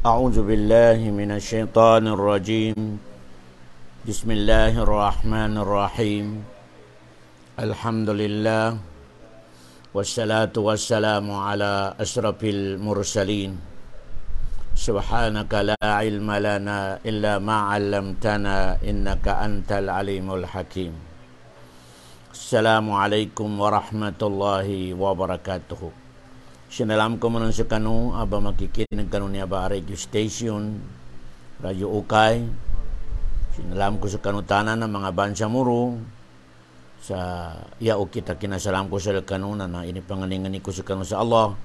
أعوذ بالله من الشيطان الرجيم. بسم الله الرحمن الرحيم. الحمد لله والصلاة والسلام على أشرف المرسلين. سبحانك لا علم لنا إلا ما علمتنا إنك أنت العليم الحكيم. السلام عليكم ورحمة الله وبركاته. Sinalam ko man sa kanu, aba makikinig kanu niya ba radio station, Radio Ukay. Sinalam ko sa kanutanan ng mga bansamuro, sa yao kita kinasalam ko sa kanu na inipangalingan ko sa kanu sa Allah,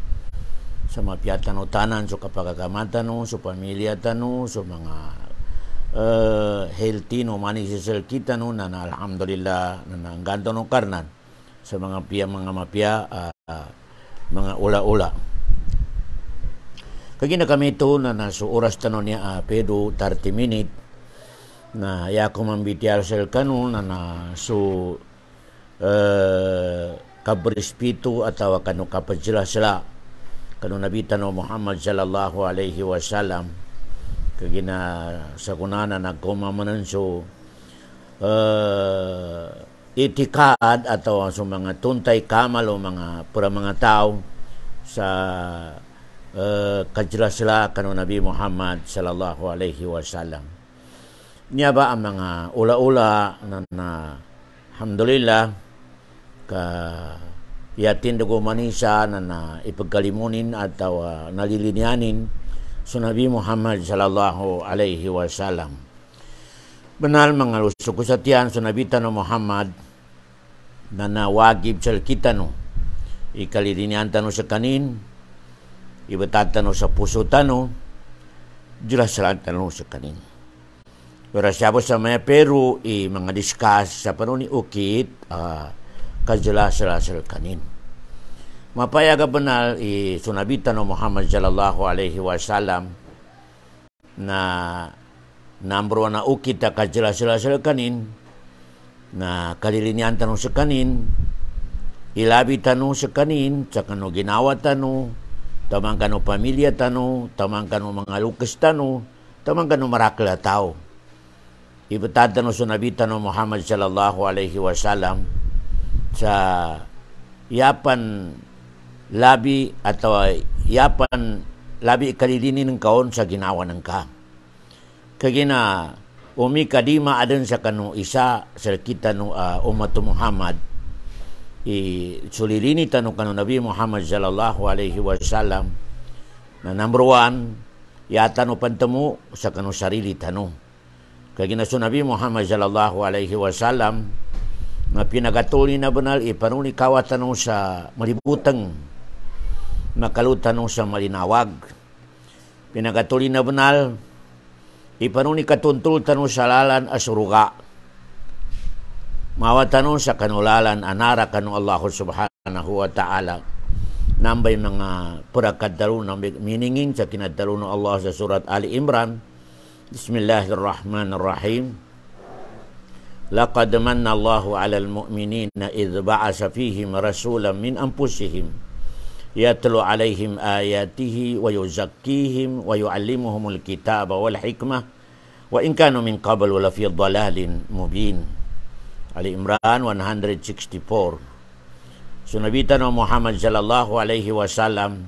sa mapiyatan o tanan, sa kapagagamatan o, sa pamilya tanu, sa mga healthy no manisisal kita no, na alhamdulillah, na naangganto no karnan, sa mga mapia, mga ula-ula. Kagina kami ito na naso oras tanong niya pedo 30 minute na yako mambitiar sel kanu na naso kabrispito atau kanu kapajila sila kanu Nabi tano Muhammad sallallahu alaihi wasallam kagina sa kunana nagkumamanan so itikad atau sa mga tuntay kamal o mga pura mga tao sa kajelasla kanu Nabi Muhammad sallallahu alaihi wasallam. Niya ba ang mga ula-ula na alhamdulillah ka yatin dugo manisa na ipagkalimunin atau nalilinyanin sa Nabi Muhammad sallallahu alaihi wasallam. Benar mga lusok sa tiyan sa Nabi tano Muhammad na nawagib sa kita no ikalidinyan tano sa kanin ibatat tano sa puso tano jelas tano sa kanin pero siya sa maya pero mga discuss sa panuni ukit kajelas sa kanin mapaya ka banal sunabi tano Muhammad sallallahu alaihi wasallam na number 1 na ukit kajelas sa kanin na kalilinian tanong sa kanin, ilabi tanong sa kanin, sa kano ginawa tanong, tamang kano pamilya tanong, tamang kano mga lukas tanong, tamang kano marakla tao. Ibatad tanong sa Nabi tanong Muhammad sallallahu alaihi wasallam sa yapan labi atau yapan labi kalilinin ng kaon sa ginawa ng ka. Kagina umi kadima adan sa kanu isa sa kita no umat Muhammad sulilini tanu kanu Nabi Muhammad sallallahu alaihi wasallam na number 1 yata no pantemu sa kanu sarili tanu kay ginaso Nabi Muhammad sallallahu alaihi wasallam na pinagatuli na banal ipanuni kawatan no sa malibutang makalutan no sa malinawag pinagatuli na banal ipanuni katuntul tanu salalan asuruga mawatanu sa kanulalan anara kanu Allah subhanahu wa ta'ala nambay mga purakad dalu nambay miningin sa kinadalu no Allah sa surat Ali Imran. Bismillahirrahmanirrahim. Laqad manna Allahu 'alal mu'minina idh ba'asa fihim rasulan min anfusihim yatlu 'alaihim ayatihi wa yuzakkihim wa yu'allimuhumul kitaba wal hikmah wa in kanu min qablu la fi dhalalin mubin. Ali Imran 164. Sunabitan no Muhammad sallallahu alaihi wasallam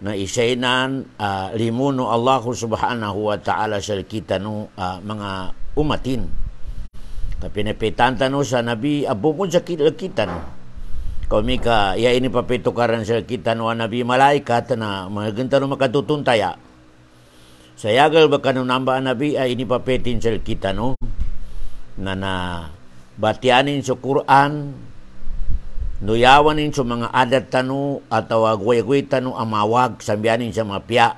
na isainan limuno Allah subhanahu wa ta'ala sa kita no mga umatin kapinapitan no sa Nabi abukon sa kita no kami ka ya ini papitukaran sa kita no Nabi malaikat na maganta no makatutuntaya sayagal baka no namba Nabi ay ini papetin sa kita no na batianin sa Quran nuyawanin sa mga adat tanu atau agway-gway tanu amawag sambianin sa mapya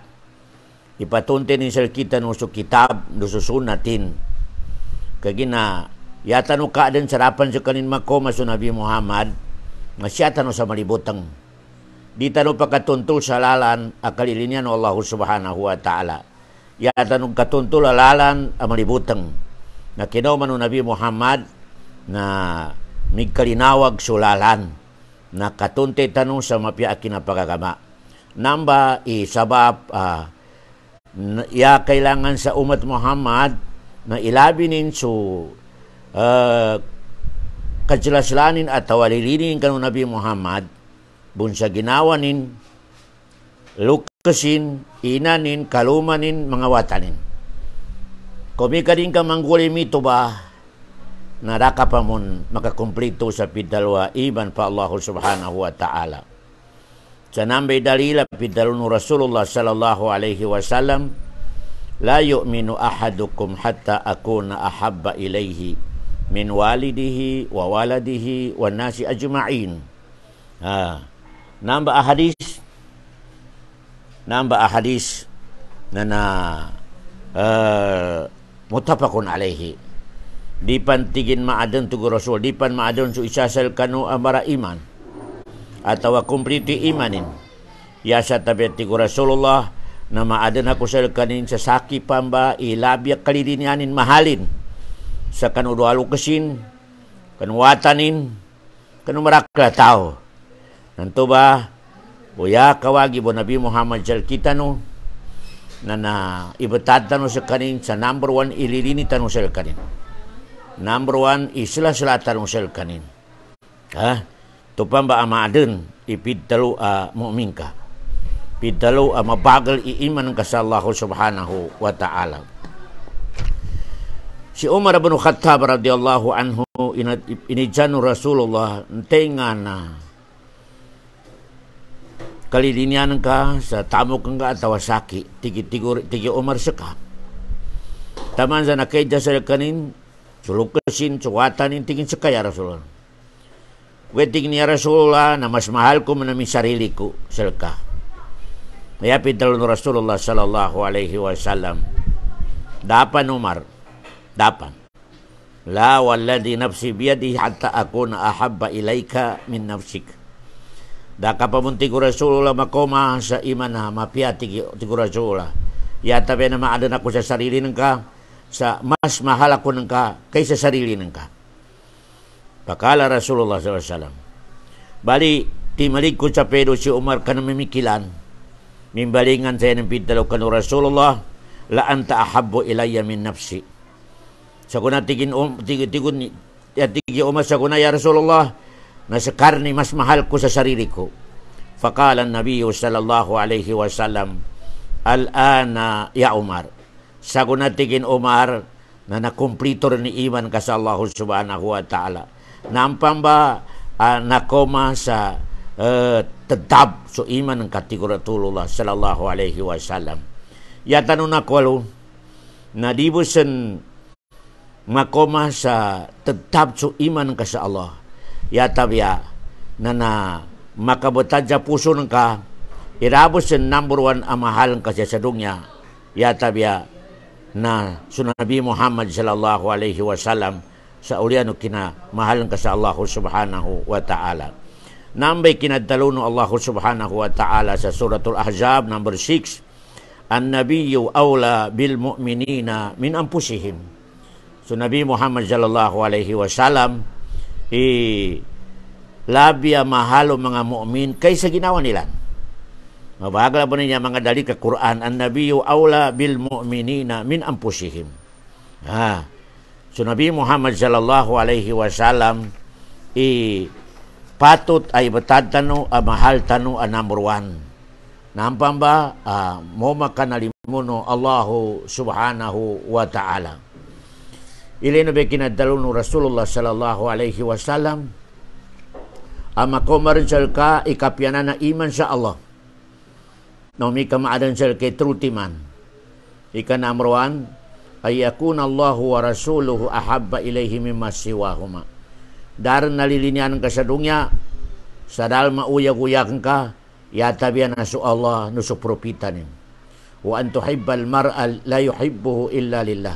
ipatuntin sa kita no sa kitab no susunatin kagina yata no kaadan sarapan sa kanin makoma sa Nabi Muhammad masyata no sa malibutang di tanu pakatuntul sa lalan akalilinya no Allah subhanahu wa ta'ala yata no katuntul lalan malibutang na kinauman no Nabi Muhammad na migkalinawag sulalan na katunti tanong sa mapya akin na pagagama namba isabab Ya kailangan sa umat Muhammad na ilabinin so kajelaslanin at walilinin kanu Nabi Muhammad bunsa ginawanin lukasin, inanin, kalumanin, mga watanin. Kumika din ka manggulimi ito ba naraka pa mon makakumplito sa pidalwa iman pa Allah subhanahu wa ta'ala. Sa nambay dalila pidalun Rasulullah sallallahu alaihi wasallam la yu'minu ahadukum hatta akuna ahabba ilayhi min walidihi wa waladihi wa nasi ajma'in. Namba ahadis na mutafakun alaihi. Di pan tigin maadon tugo Rasul, di pan maadon su isasal kanu amara iman atau kumpliti imanin. Ya sa tabiat tigo Rasulullah na maadon ako sal kanin sa saki pamba ilabya kalidinyanin mahalin sa kanu dualu kesin kanu watanin kanu marakla tao. Nanto ba uya kawagi bo Nabi Muhammad sal kita no na ibatad tano sa kanin sa number 1 ililini tano sa kanin. Number 1 isla-selatan usel kanin. Tupang ba amadun ipidalo mu'min ka. Pidalo mabagal iiman ka sa Allah subhanahu wa ta'ala. Si Umar bin Khattab radhiyallahu anhu inijanu Rasulullah tenga na kalilinian ka sa tamo kang ka atawa saki tigi Umar seka. Taman sa nakayda sa kanin sulukasin, suwatanin, tingin sa kaya Rasulullah. Weting niya Rasulullah na mas mahal ko manami sarili ko, salka. Mayapit dalon Rasulullah sallallahu alaihi wasallam. Dapan Umar, dapan. La walladhi nafsi biyadi hatta akuna ahabba ilayka min nafsik. Daka pamunti ko Rasulullah makoma sa iman na mapiati ko Rasulullah. Yata na maadan ako sa sarili ng ka, sa mas mahal ako ng ka kaysa sarili ng ka. Pakala Rasulullah SAW. Bali, timalik ko sa pedo si Umar ka na mimikilan. Mimbalingan sa ng pintalo ka no Rasulullah, la anta ahabbo ilayya min nafsi. Sa kuna tigi Umar sa kuna ya Rasulullah, na sa karni mas mahal ko sa sarili ko. Fakala Nabi sallallahu alaihi wasallam, al-ana ya Umar. Sa kunatigin Umar na nakumplito rin ni iman ka sa Allah subhanahu wa ta'ala. Nampang ba nakoma sa tadab so iman ng katigratulullah sallallahu alaihi wasallam. Yata nun ako na dibusan makoma sa tadab so iman ka sa Allah. Yata biya na makabutad sa puso ng ka irabos sa number 1 amahal ka sa dunya. Yata biya na Nabi Muhammad sallallahu alaihi wasallam sa uliano kina mahalan ka sa Allah subhanahu wa ta'ala. Nambay kinadalo Allah subhanahu wa ta'ala sa suratul Ahzab number 6. An-nabiyyu awla bil mu'minina min anfusihim. So Nabi Muhammad sallallahu alaihi wasallam labya mahalo mga mu'min kaysa ginawa nila. Mabagal po niya mga dali ka Quran, an-nabiyyu awla bil mu'minina min anfusihim. So Nabi Muhammad sallallahu alaihi wasallam patut ay batad tano mahal tano number 1. Nampang ba mo makanalimuno Allahu subhanahu wa ta'ala. Ilino ba kinadalo no Rasulullah sallallahu alaihi wasallam makomarsal ka ikapyanan na iman sa Allah. No, may kamaadan sila kay trutiman. Ika number 1, ay yakuna Allahu wa Rasuluhu ahabba ilayhi mimma siwahuma. Daran nalilinyan ka sa dunya, sa dal mauyag-uyakan ka, yatabiyan na su Allah no su propitanin. Wa an tuhibbal mar'a la yuhibbuhu illa lillah.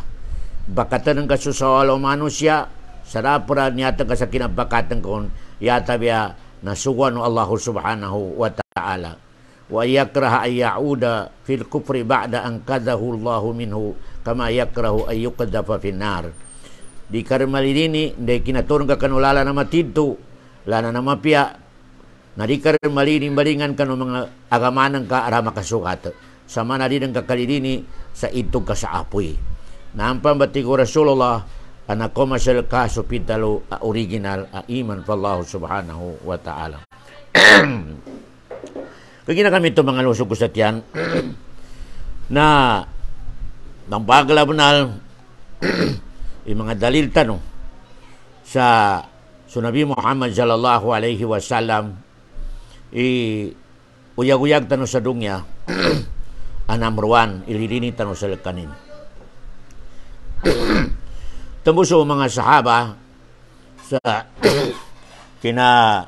Bakatan ng kasusawalo manusia, sarapura niyata ka sa kinabakatan kon, yatabiya na suwan no Allah subhanahu wa ta'ala. Wa yakraha ay ya'uda fil kufri ba'da an kadahu Allahu minhu kama yakrahu ay yuqaddafa fin nar. Di karmalini hindi kinaturong ka kanulala na matidto lana na mapia na di karmalini balingan kanu mga agamanan ka ara makasukat. sama na din ang kakalidini sa itog ka sa apoy. Naampan bati ko Rasulullah ana komersyal ka supitalo original iman pa Allah subhanahu wa ta'ala. Kaya kami ito mga lusog ko sa tiyan na ng baglabnal yung mga dalil tanong sa Nabi Muhammad sallallahu alaihi wasallam uyag-uyag tanong sa dunya number 1 ililini tanong sa kanin. Tambuso mga sahaba sa kina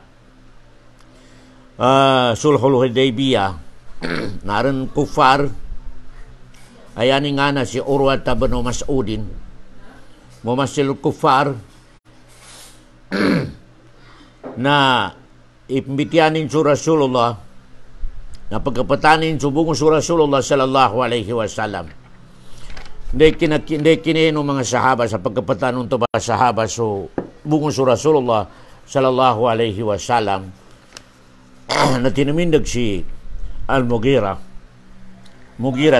Sulhul Hudaybiyah naran kufar ayan nga na si Urwa bin Mas'udin mumasil kufar na imbitianin sa Rasulullah na pagkapatanin subong sa Rasulullah sallallahu alaihi wasallam. Hindi kinino mga sahaba sa pagkapatanon to ba sahaba so bungo sa Rasulullah sallallahu alaihi wasallam na tinamindag si Al-Mughira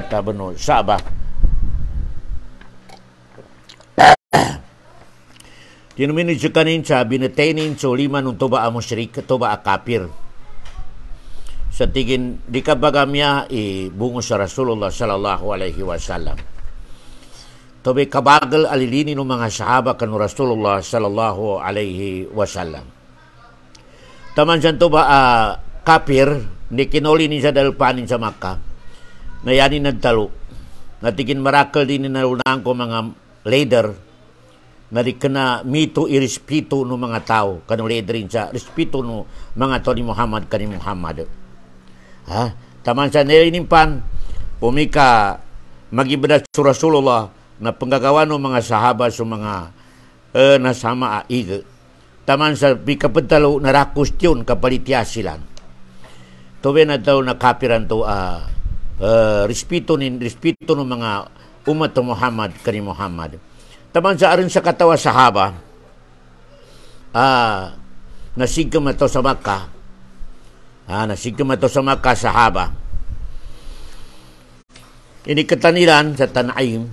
tabano Saba tinamindag si kanin sa binatainin so 5 nung tuba a musyrik tuba a kafir sa tigin di kabagamya bungo sa Rasulullah sallallahu alaihi wasallam. Tobe kabagal alilini ng mga sahaba kanu Rasulullah sallallahu alaihi wasallam. Taman siya to ba kafir ni kinoli ni sa dalpanin sa Makkah na yanin nagtalo natigin marakal din na unang ko mga leader na di kana mito irespeto ng mga tao kanu leaderin sa respeto ng mga to ni Muhammad kani Muhammad. Taman siya nilinimpan pumika magibada sa Rasulullah na panggagawa ng mga sahaba sa mga nasama aig. Taman sa bikapatalo na rakustyon kapalitya sila. Tobe na daw na kapiran to respeto ng mga umat to Muhammad kani Muhammad. Taman sa arin sa katawa sahaba nasigkam ito sa Makkah. Nasigkam ito sa Makkah sahaba. Ini ketanilan sa Tanaim.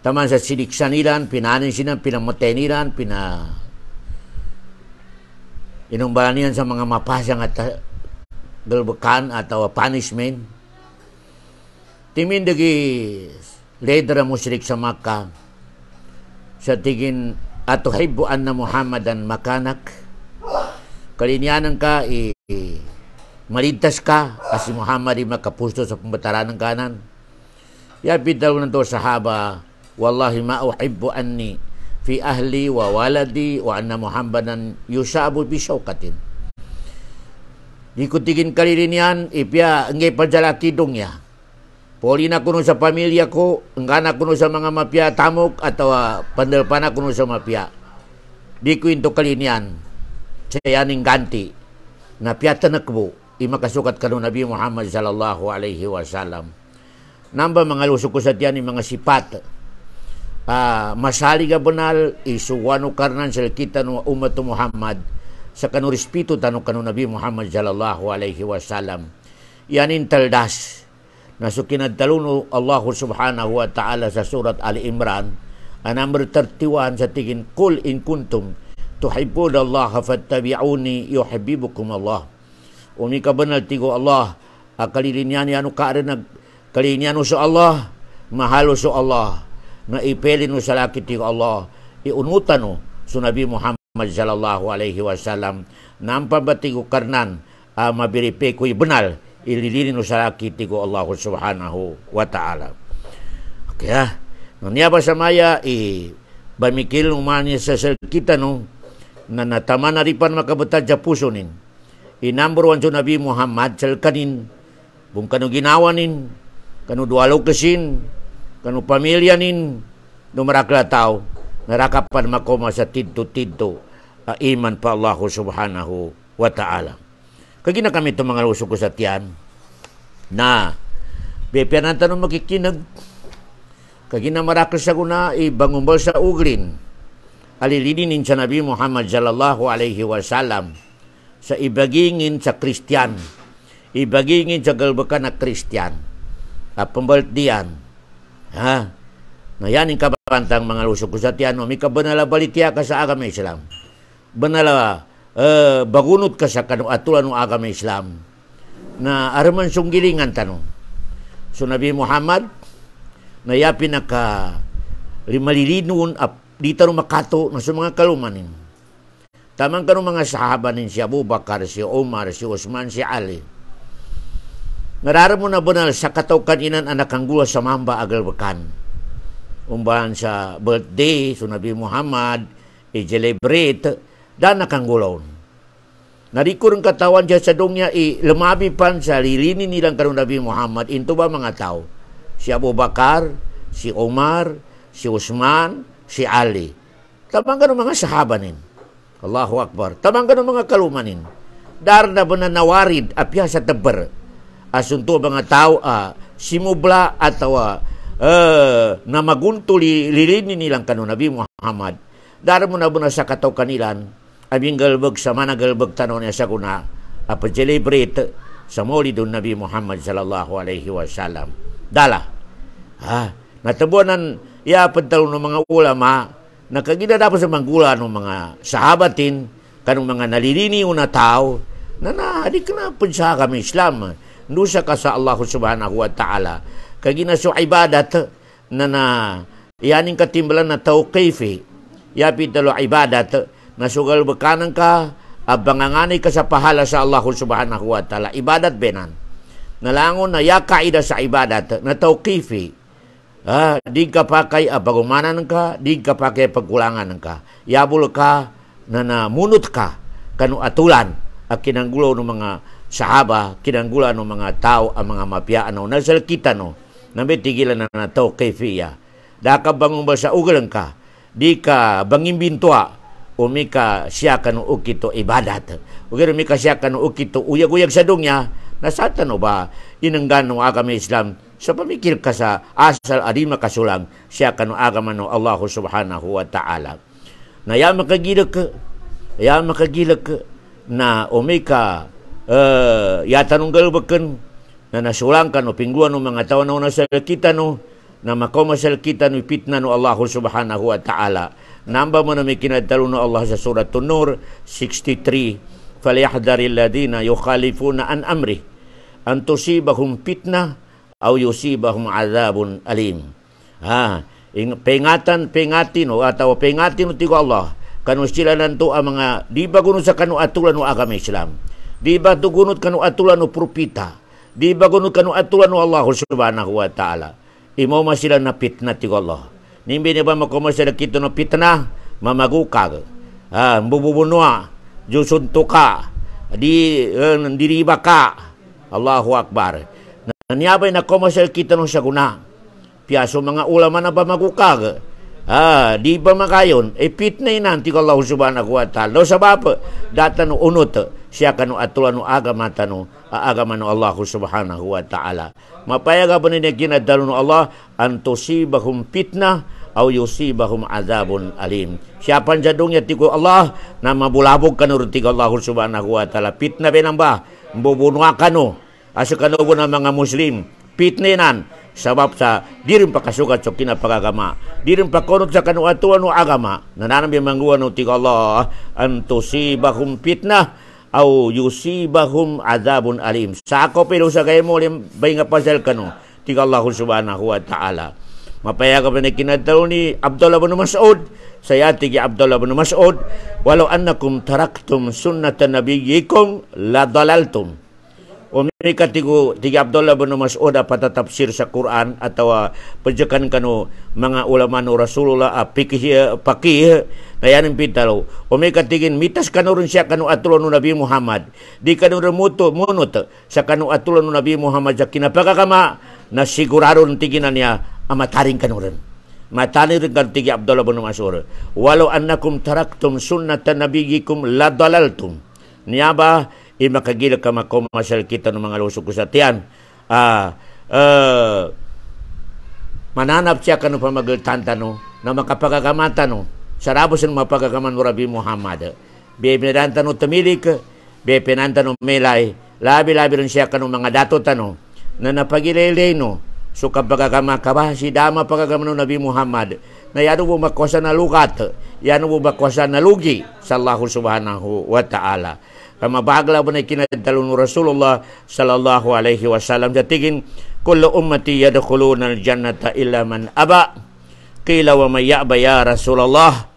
Taman sa siniksan nilan, pinanin sila, pinamatay nilan, inumbalan niyan sa mga mapasang at galbakan atau punishment. Timindagi leader ang musyrik sa Makkah sa tigin atuhibuan na Muhammadan makanak kalinyanan ka maligtas ka as Muhammad makapusto sa pambataran ng kanan. Yapid daw ng to sahaba wallahi ma uhibbu anni fi ahli wa waladi wa anna Muhammadan yusabu bi syaukatin. Di kutigin kalirin yan, ipya ngay pajalaki dong ya. Poli na kuno sa pamilya ko, engana kuno sa mga mafia tamok atau pandalpana kuno sa mafia. Di ko into kalin yan, sayaning ganti na piyatan nakbo, imakasukat kanu Nabi Muhammad sallallahu alaihi wasallam. Namba mga lusok ko sa tiyan mga sipat. Masali ka banal isuwano karnan sa kita ng umat Muhammad sa kanu respeto tanong kanu Nabi Muhammad sallallahu alaihi wasallam. Yanin taldas na sukinadtaluno Allah subhanahu wa ta'ala sa surat Ali Imran number 31 sa tigin kul in kuntum tuhibbuna Allah fattabi'uni yuhibbukum Allah. Umi ka banal tigo Allah akalilinya ni anu kaaren kalinya sa Allah mahalo sa Allah na ipelin mo sa lakit ng Allah iunutan mo sa Nabi Muhammad sallallahu alaihi wasallam na ang pambatigo karnan mabiripe ko'y benal ililinin mo sa lakit ng Allah subhanahu wa ta'ala. Kaya nanyaba sa maya bamikil umanya sa kita no na natama na ripan makabutad sa puso nin number 1 sa Nabi Muhammad salkanin kung kanu ginawanin kanu dualo kasin kanu pamilya nin numarakla tao narakapan makoma sa tidto-tidto iman pa Allah subhanahu wa ta'ala. Kagina kami itong mga lusok ko sa tiyan na bepianan tanong makikinag kagina marakla sa guna ibangumbal sa uglin alilinin sa Nabi Muhammad sallallahu alaihi wasallam sa ibagingin sa Kristiyan ibagingin sa galbakan na Kristiyan, pembaltian, na yan yung kabantang mga lusok ko sa tiyan, may kabanala balitya ka sa agama Islam. Banala, bagunot ka sa kanuatulan ng agama Islam, na araman sunggilingan tanong. So Nabi Muhammad, na ya pinaka limalilinun, di tanong makato na sa mga kalumanin. Tamang kanong mga sahabanin si Abu Bakar, si Umar, si Usman, si Ali. Nararam mo na banal sa kataukan inan anak ang gula sa mamba agal bakan. Umbahan sa birthday, so Nabi Muhammad, i-celebrate, dan nakanggulaw. Nariko rin katawan siya sa dongya, lumabi pan sa lilinin nilang kanong Nabi Muhammad, into ba mga tao? Si Abu Bakar, si Umar, si Usman, si Ali. Tamang kanong mga sahabanin. Allahu Akbar. Tamang kanong mga kalumanin. Dar na ba na nawarid, apya sa tabar. Asunto mga tao, simubla ataw na maguntuli lilinin nilang kanong Nabi Muhammad. Dar mo na ba na sa kataw kanilan, abing galbag sa mana galbag tanong niya sa kuna, celebrate sa molidun Nabi Muhammad sallallahu alaihi wasallam. Dala. Natabuanan, iapad talong ng mga ulama, nakagina dapat sa manggula ng mga sahabatin, kanong mga naliliniw na tao, na di ka na sa kami Islam. Nusa ka sa Allah subhanahu wa ta'ala. Kagina so ibadat, na iyaning katimbalan na tawqifi, yapit talo ibadat, na sugal bakanan ka, abanganganay ka sa pahala sa Allah subhanahu wa ta'ala. Ibadat benan. Nalangon na kaida sa ibadat, na tawqifi, di ka pakay abagumanan ka, di ka pakay pagkulangan ka. Yabul ka na munot ka kanu atulan at kinanggulo ng mga sahaba, kinanggulo ng mga tao, ang mga mapyaan no, nasal kita no, namin tigilan na nataw kay fiya. Da ka bangon ba sa ugalang ka, di ka bangin bintua, umi ka siya kanu ukito ibadat. Ugero mi ka siya kanu ukito uyag-uyag sa dungya, nasata no ba, inanggan ng agama Islam, sa pamikir ka sa asal adi makasulang siya kanu agama no Allah subhanahu wa ta'ala. Na ya makagilag ka na umika ya tanong galbakan na nasulang ka no pingguan no mga tao na unasal kita no na makomasal kita no ipitna no Allah subhanahu wa ta'ala. Namba mo na may kinadalo no Allah sa surat An-Nur 63, falyahdharil ladina yukhalifuna an amri an tusibahum fitnah aw yusibahum azabun alim. Pengatin o ataw pengatin ti Allah kanu sila nanto ang mga di ba gunod sa kanu atulan no agama Islam. Di ba tugunod kanu atulan no propeta. Di ba gunod kanu atulan no Allah subhanahu wa ta'ala. Imo ma sila na fitna ti Allah. Nimbi ni ba makomasal kito no fitna mamagukag. Mbubunwa, jusuntuka, diriba ka. Allahu Akbar. Nanyabay na komasal kita nung siya guna. Piyaso mga ulama na ba magukag? Di ba makayon? Pit na inanti ko Allah subhanahu wa ta'ala. Daw sa bapa, data no unot, siya ka no atulan no agama tano, agama no Allah subhanahu wa ta'ala. Mapayaga ba nila kinadalo no Allah, antusibahum fitnah, aw yusibahum azabun alim. Siya panjadong yati ko Allah, na mabulabog ka no rin Allah subhanahu wa ta'ala. Fitna ba? Mbubunwa ka no. Asa kanubo ng mga Muslim, pitninan, sabab sa di rin pakasukat sa kinapagagama, di rin pakunot sa kanuatuan o agama, nananambi mangguan o tiga Allah, antusibahum fitnah, aw yusibahum azabun alim. Sa ako pero sa kayo mo, bay nga pasal kanu, tiga Allah subhanahu wa ta'ala. Mapayaga pa na kinatalo ni Abdullah bin Mas'ud, saya tigi Abdullah bin Mas'ud, walau annakum taraktum sunnatan nabiyyikum la dalaltum. Umika tiga Abdullah bin Mas'ud patatapsir sa Quran atau pajakan kanu mga ulama no Rasulullah pakih kayanin pitalo. Umika tigin mitas kanu rin siya kanu atulan no Nabi Muhammad. Di kanu remuto munot sa kanu atulan no Nabi Muhammad sa kinapagakama na sigurado tiginan niya amataring kanu rin. Matani rin kan tiga Abdullah bin Mas'ud. Walau annakum taraktum sunnatan nabiyyikum la dalaltum. Niya ba makagila ka makomasal kita ng mga lusok ko sa tiyan. Mananap siya ka ng pamagaltanta no, na makapagagamata no, sarabos ng mapagagaman mo Rabi Muhammad. Bepinanta no tamilik, bepinanta no melay, labi-labi rin siya kanong mga dato tano na napagilay no. So kapag kamakaba si dama pagkagama ng Nabi Muhammad na yan mo makwasa na lugat, yan mo makwasa na lugi sa Allah subhanahu wa ta'ala. Kamabagla mo na kinadalo ng Rasulullah sallallahu alaihi wasallam sa tigin, kullu ummati yadkhuluna al-jannata illa man aba. Qila wa may ya'ba ya Rasulullah?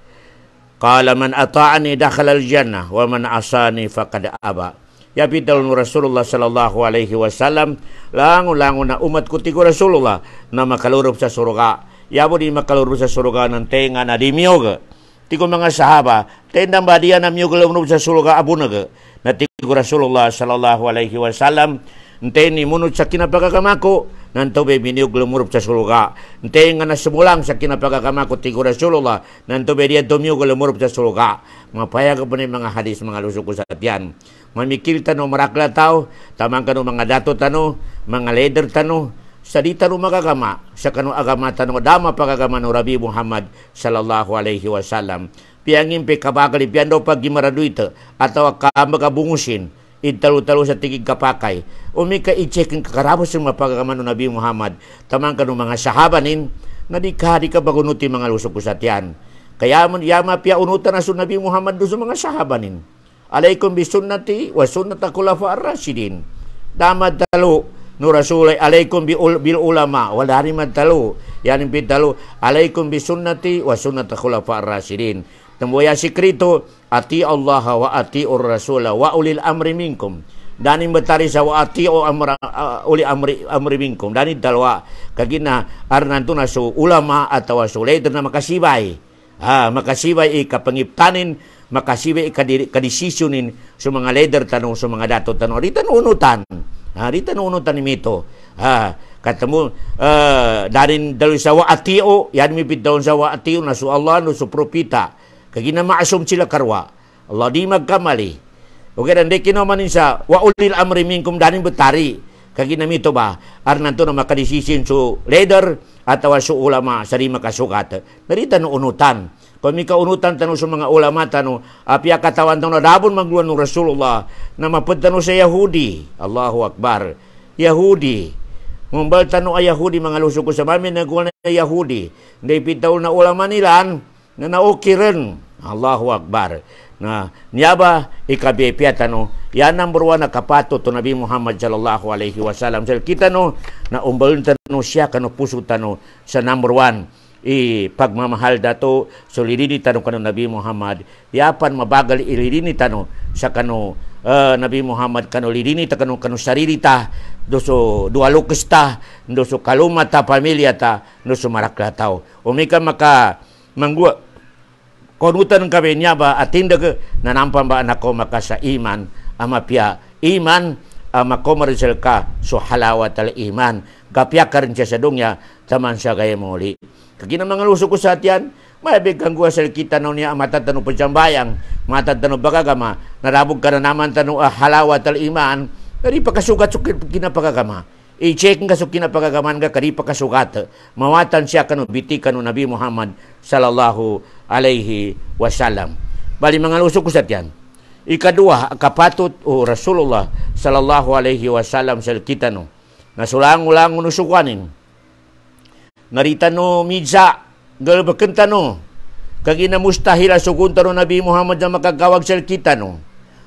Qala man ata'ani dakhala al-jannah wa man asani faqad aba. Yapital ng Rasulullah sallallahu alaihi wasallam, lango-lango na umat ko tigo Rasulullah na makalurup sa surga. Yabo di makalurup sa surga ng tenga na di miyog. Tigo mga sahaba, tendang badia na miyog lurup sa surga abunag. Na tigo Rasulullah sallallahu alaihi wasallam, teni munod sa kinapagagamako, nanto be biniyog lumurup sa surga. Tenga na sumulang sa kinapagagamako tigo Rasulullah, nanto be dia dumiyog lumurup sa surga. Mapaya ka po na mga hadis, mga lusok ko sa tiyan. Mamikil tano marakla tao, tamang kano mga dato tano, mga leader tano, sa di tano magagama, sa kano agama tano, dama pagagama no Rabi Muhammad sallallahu alaihi wasallam. Piangin pe kabagali, piyan daw pag gimarado ito, atau magabungusin, italo-talo sa tigig kapakay. Umika i-check ang kakarabos ng mapagagama no Nabi Muhammad, tamang kano mga sahabanin, na di ka bagunuti mga lusok ko sa tiyan. Kaya yama pia unutan na sa Nabi Muhammad do sa mga sahabanin. Alaikum bisunnati wa sunnata khulafa ar-rasyidin. Damad talo no rasulay alaikum bil ulama wala rin madtalo. Yan talo alaikum bisunnati wa sunnata khulafa ar-rasyidin. Tamboya sikrito ati Allah wa ati ar-rasul wa ulil amri minkum. Dani matari sa wa ati o uli amri minkum. Dani dalwa kagina arnanto na so ulama atau so leader na makasibay. Makasibay kapangiptanin, makasibay kadesisyonin sa mga leader tanong sa mga dato tanong. Rita nunutan ni Mito. Katamu darin dalo sa waatio, yan mipit daw sa waatio na su Allah no su propita. Kagina maasum sila karwa. Allah di magkamali. Okay, dan dekino manin sa wa ulil amri minkum darin betari. Kagina mito ba arnanto na makadesisyon su leader atau su ulama sari makasukat. Narita no unutan. Kung may kaunutan tanong sa mga ulama tanong, apya katawan tanong na dabon magluan ng Rasulullah na mapuntanong sa Yahudi. Allahu Akbar. Yahudi. Mumbal tanong ay Yahudi, mga lusok ko sa mamin, nagkuhan na Yahudi. Hindi pitaw na ulama nila na naukiran. Allahu Akbar. Na niyaba ikabipya tanong, yan number one na kapato to Nabi Muhammad sallallahu alaihi wasallam. So, kita no, na umbal tanong siya, kano puso tanong sa number one. Pagmamahal dato so lirini tanong kano Nabi Muhammad yapan mabagal ilirini tanong sa kano Nabi Muhammad kano lirini ta kano sarili ta do so dualukes ta do so kaluma ta pamilya ta do so marakla tao umika maka manggua konutan kami niya ba atindag nanampan ba anak ko maka sa iman ama pia iman ama komersial ka so halawat al iman kapya karin siya sa dungya taman siya kaya muli. Kagina mga lusok ko sa atiyan, maibig kang guwa sa kita no niya matatano pagsambayang, matatano bagagama, narabog ka na naman tanong halawat al iman, kari pa kasugat kinapagagama. I-check nga so kinapagagaman ka, kari pa kasugat. Mawatan siya kano, biti kano Nabi Muhammad sallallahu alaihi wasallam. Bali mga lusok ko sa atiyan. Ikadua, kapatot o Rasulullah sallallahu alaihi wasallam sa kita no, nasulang-ulang unusukanin. Narita no midsa galbakenta no kagina mustahil sugunta no Nabi Muhammad na makagawag sa kita no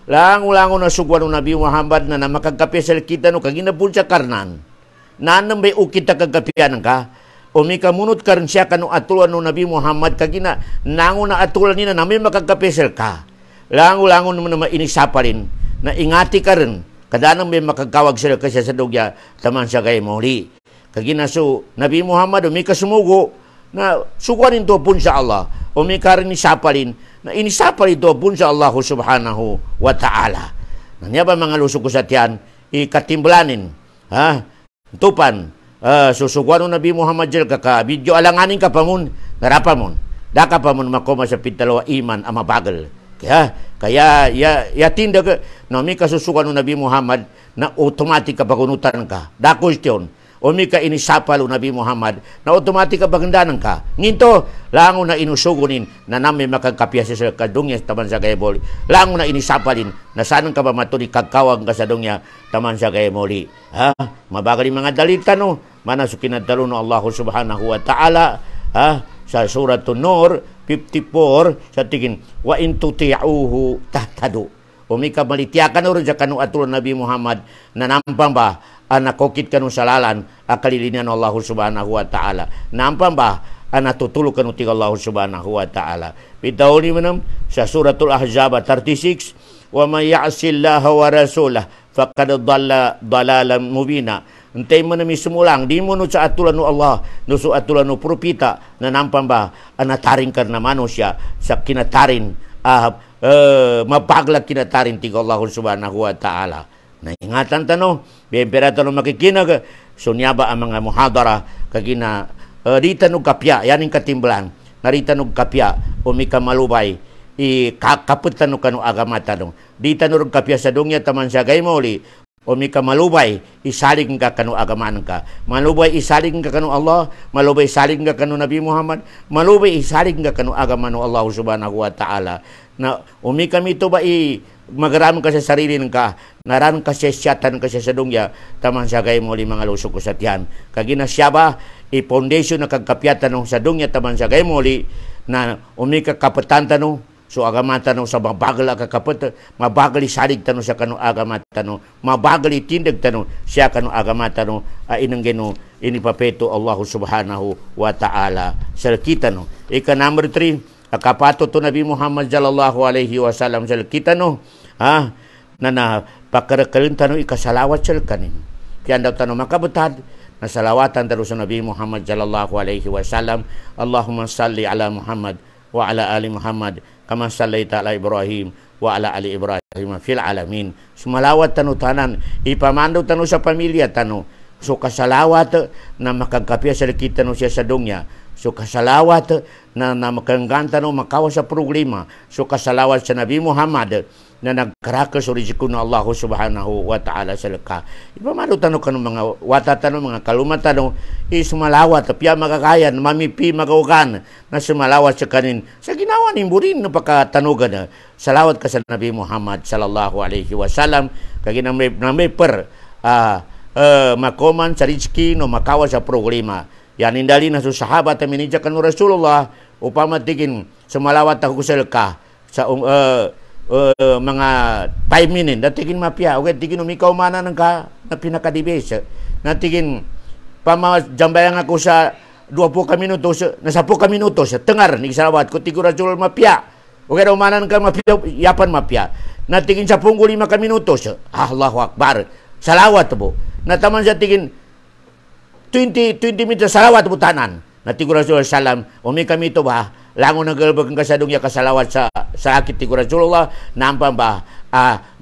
lango na sugwan no Nabi Muhammad na makagapi sa kita no kagina pulsa karnan nanam bay ukita kagapian ka umi kamunot karon siya kanu atulan no Nabi Muhammad kagina nango na atulan nina namin makagapi sa ka lango naman na mainisapa rin na ingati ka rin kadanang may makagawag sila kasi sa dugya taman siya kay muli. Kagina so Nabi Muhammad umi kasumugo na suguanin to pun sa Allah umi karin isapalin na inisapalin to pun sa Allah subhanahu wa ta'ala. Nanya ba mga lusok ko sa tiyan ikatimblanin tupan susuguan Nabi Muhammad jel kaka video alanganin ka pamun narapa mon daka pamun makoma sa pitalawa iman ama bagal kaya ya tindag na umi kasusuguan Nabi Muhammad na automatic ka pagunutan ka da question umi ka inisapalo Nabi Muhammad na automatic ka bagandanan ka nginto lango na inusugunin na nami makagkapya sa kadungya taman sa gayemoli lango na inisapalin na sanang ka ba matuni kagkawag ka sa dungya taman sa gayemoli mabagal yung mga dalita no manasukin at dalo no Allah subhanahu wa ta'ala sa surat Nur 54 sa tigin wa in tuti'uhu tahtadu umi ka malitiakan uro sa kanu aturan Nabi Muhammad na nampang ba nakokit kanu salalan akalilinan Allah subhanahu wa ta'ala nampang ba natutulog kanu ti Allah subhanahu wa ta'ala bitauli manam sa suratul Ahzab 36 wa may ya'sillaha wa rasulah faqad dhalla dhalalan mubina Antay mo na misumulang, di mo no sa atulan no Allah, no sa atulan no propita, na nampang ba, anataring ka naman no siya, sa kinatarin, mapaglat kinatarin tiga Allah subhanahu wa ta'ala. Naingatan tano, biyempera tano makikinag, sunyaba ang mga muhadara, kagina, rita no kapya, yan yung katimblan, narita no kapya, umika malubay, kaputan no kanu agamata no, dita no kapya sa dungya taman sa gaymoli, umi ka malubay, isalig ka kanu agamaan ka. Malubay, isalig ka kanu Allah. Malubay, isalig ka kanu Nabi Muhammad. Malubay, isalig ka kanu agamaan Allah subhanahu wa ta'ala. Na umi kami ito ba magaram ka sa sarili ka. Naran ka sa siyatan ka sa dungya. Taman sa gay mo mga lusok ko sa tiyan. Kagina siya ba, foundation na kagkapyatan sa dungya taman sa gay moli na umi ka kapatan tanong. So agamata no sa mabagal kakapot, mabagal salig tano sa kanu agamata no, mabagal tindag tano siya kanu agamata no, inanggeno inipapeto Allah subhanahu wa ta'ala. Sa kita no. Ika number 3, akapato to Nabi Muhammad sallallahu alaihi wasallam sa kita no, na pakarakalin tano ikasalawat sa kanin. Kaya daw tano makabutad, na salawatan tano sa Nabi Muhammad sallallahu alaihi wasallam, Allahumma salli ala Muhammad wa ala ali Muhammad kama sallaita ala Ibrahim wa ala ali Ibrahim fil alamin. Sumalawat tanu tanan, ipamando tanu sa pamilya tanu. So kasalawat na makagkapya sa kita no siya sa dungya. So kasalawat na makanggan tanu makawa sa problema. So kasalawat sa Nabi Muhammad na nagkarakas o riziko na Allah subhanahu wa ta'ala sa laka. Ipamano tanong ka ng mga wata tanong, mga kalumat tanong, sumalawat, piya magakayan, mamipi magaugan, na sumalawat sa kanin. Sa ginawa ni Burin, napakatanugan na, salawat ka sa Nabi Muhammad sallallahu alaihi wasallam, kagina may per, makoman sa rizki, no makawa sa problema. Yan indali na sa sahabat, aminidya ka no Rasulullah, upamatigin, sumalawat ako sa laka, sa mga 5 minutes natigin mapya okay tigin umikaw mana ng ka na pinakadibes natigin pamajambayan ako sa 20 ka minutos na 10 ka minutos tengar ni salawat ko tigura sul mapya okay daw mana ng ka mapya yapan mapya natigin 15 ka minutos Allahu akbar salawat po nataman sa tigin 20 minutes salawat po tanan natigura sul salam umi kami to ba lango nagalbag ka sa dungya kasalawat sa akit ti Rasulullah nampang ba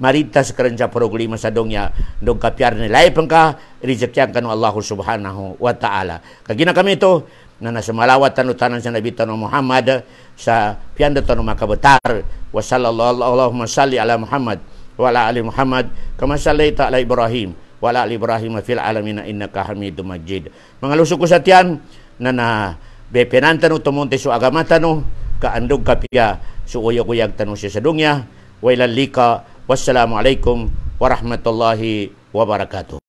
maritas karen sa problema sa dungya dong kapyar ni laipang ka rejectyan kanu Allah subhanahu wa ta'ala kagina kami ito na nasa malawat tanutanan sa Nabi Tano Muhammad sa piyanda tano makabatar wa sallallahu Allahumma salli ala Muhammad wa ala ali Muhammad kama sallaita ala Ibrahim wa ala ali Ibrahim fil alamin innaka Hamidum Majid. Mga lusok ko sa tiyan na bepenantano tumunte so agamatano kaandog kapya so uyag-uyag tanong siya sa dungya wailan lika wassalamu alaikum warahmatullahi wabarakatuh.